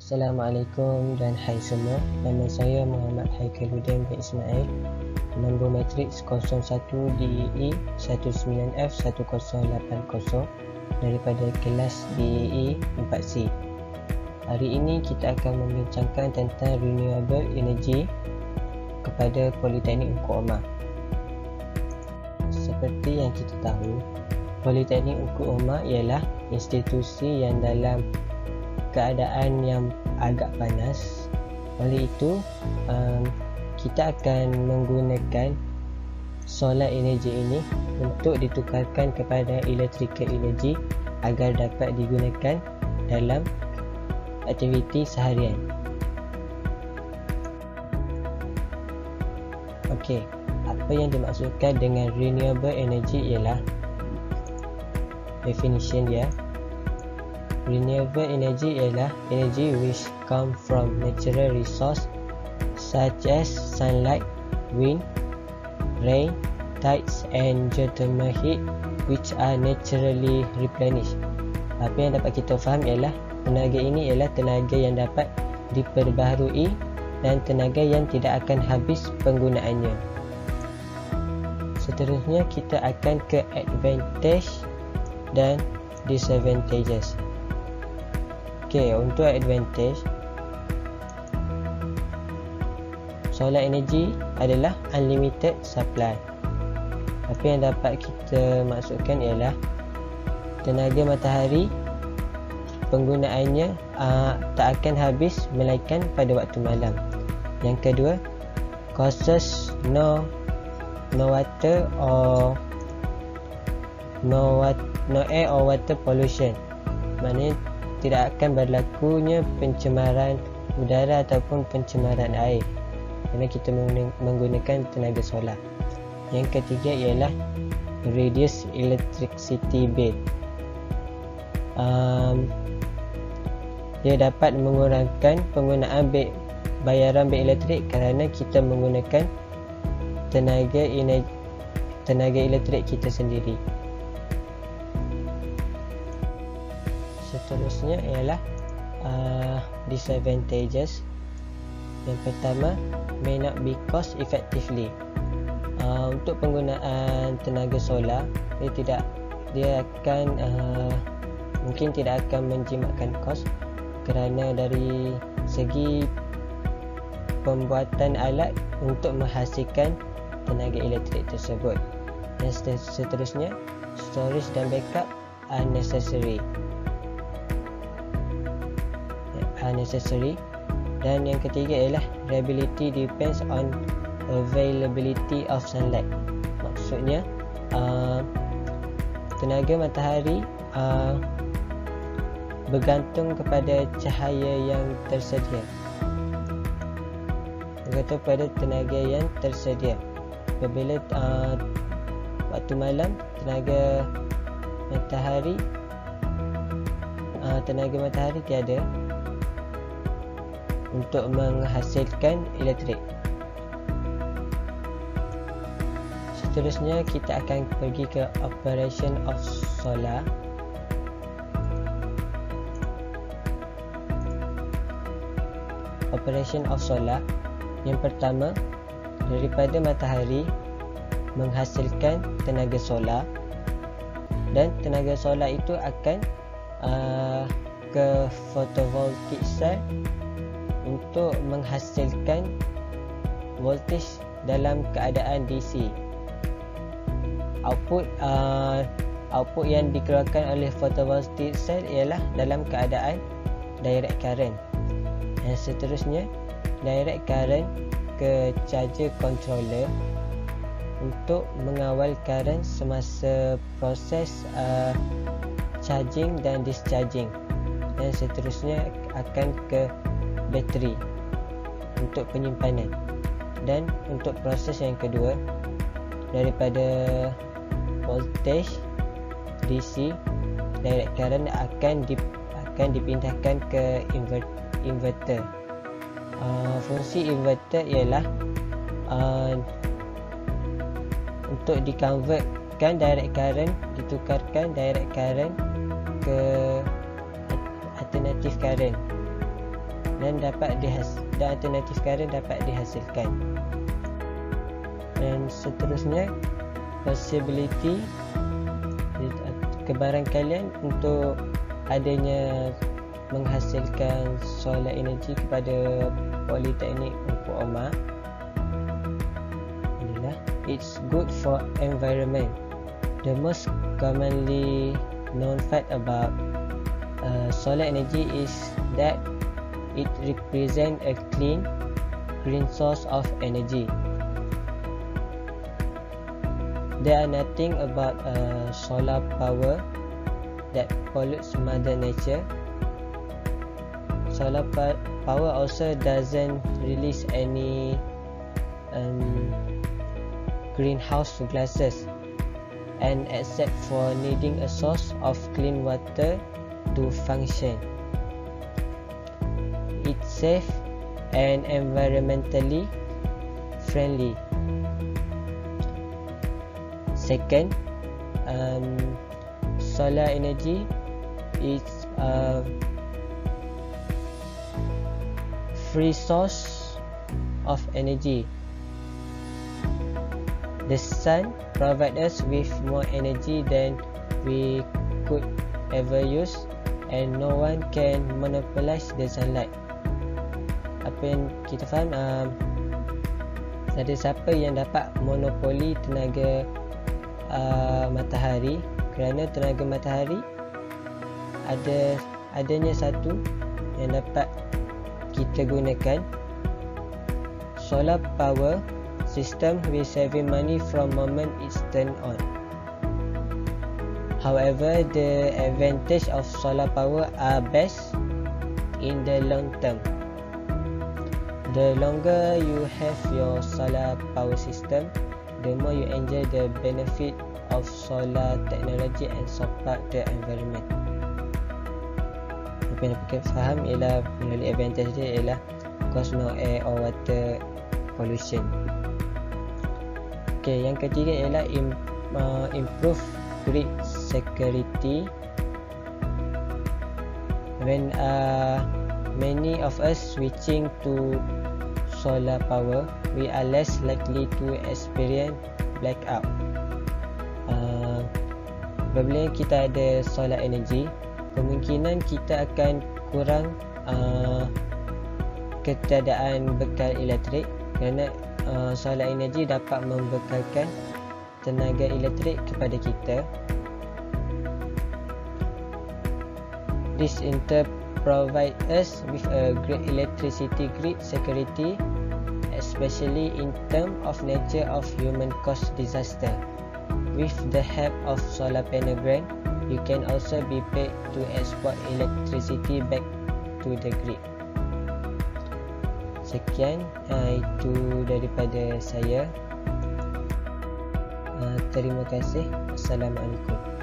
Assalamualaikum dan hai semua. Nama saya Muhammad Haikaluddin bin Ismail. Nombor matriks 01DEE 19F1080 daripada kelas DEE 4C. Hari ini kita akan membincangkan tentang renewable energy kepada Politeknik Ungku Omar. Seperti yang kita tahu, Politeknik Ungku Omar ialah institusi yang dalam keadaan yang agak panas. Oleh itu, kita akan menggunakan solar energy ini untuk ditukarkan kepada electrical energy agar dapat digunakan dalam aktiviti seharian. Okey, apa yang dimaksudkan dengan renewable energy ialah definition dia. Renewable energy ialah energy which come from natural resource such as sunlight, wind, rain, tides and geothermal heat which are naturally replenished. Apa yang dapat kita faham ialah tenaga ini ialah tenaga yang dapat diperbaharui dan tenaga yang tidak akan habis penggunaannya. Seterusnya kita akan ke advantage dan disadvantages. Okey, untuk advantage, solar energy adalah unlimited supply. Apa yang dapat kita maksudkan ialah tenaga matahari penggunaannya tak akan habis melainkan pada waktu malam. Yang kedua, causes no water or no air or water pollution. Maknanya tidak akan berlakunya pencemaran udara ataupun pencemaran air kerana kita menggunakan tenaga solar. Yang ketiga ialah reduce electricity bill. Dia dapat mengurangkan penggunaan bayaran bil elektrik kerana kita menggunakan tenaga elektrik kita sendiri. Seterusnya ialah disadvantages. Yang pertama, may not be cost effectively. Untuk penggunaan tenaga solar, dia akan mungkin tidak akan menjimatkan kos kerana dari segi pembuatan alat untuk menghasilkan tenaga elektrik tersebut. Dan seterusnya, storage dan backup are necessary. Dan yang ketiga ialah reliability depends on availability of sunlight. Maksudnya tenaga matahari bergantung kepada cahaya yang tersedia, bergantung pada tenaga yang tersedia. Apabila waktu malam tenaga matahari tiada untuk menghasilkan elektrik. Seterusnya kita akan pergi ke operation of solar. Operation of solar, yang pertama, daripada matahari menghasilkan tenaga solar dan tenaga solar itu akan ke photovoltaic cell untuk menghasilkan voltage dalam keadaan DC. Output yang dikeluarkan oleh photovoltaic cell ialah dalam keadaan direct current. Dan seterusnya, direct current ke charger controller untuk mengawal current semasa proses charging dan discharging. Dan seterusnya akan ke bateri untuk penyimpanan. Dan untuk proses yang kedua, daripada voltage DC, direct current akan dipindahkan ke inverter. Fungsi inverter ialah untuk dikonvertkan direct current, ditukarkan direct current ke alternative current. dan alternatif current dapat dihasilkan. Dan seterusnya, possibility, kebarangkalian untuk adanya menghasilkan solar energy kepada Politeknik Engku Omar. Inilah, it's good for environment. The most commonly known fact about solar energy is that it represents a clean, green source of energy. There are nothing about solar power that pollutes Mother Nature. Solar power also doesn't release any greenhouse gases, and except for needing a source of clean water to function. It's safe and environmentally friendly. Second, solar energy is a free source of energy. The sun provides us with more energy than we could ever use, and no one can monopolize the sunlight. Apa yang kita faham, ada siapa yang dapat monopoli tenaga matahari, kerana tenaga matahari adanya satu yang dapat kita gunakan. Solar power system will saving money from moment it's turned on. However, the advantage of solar power are best in the long term. The longer you have your solar power system, the more you enjoy the benefit of solar technology and support the environment. Apa yang kita faham ialah melalui advantage dia ialah cause no air or water pollution. Okay, yang ketiga ialah improve grid security. When many of us switching to solar power, we are less likely to experience blackout. Apabila kita ada solar energy, kemungkinan kita akan kurang ketiadaan bekal elektrik, kerana solar energy dapat membekalkan tenaga elektrik kepada kita. This in turn provide us with a great electricity grid security, especially in terms of nature of human caused disaster. With the help of solar panel grant, you can also be paid to export electricity back to the grid. Sekian, itu daripada saya. Terima kasih. Assalamualaikum.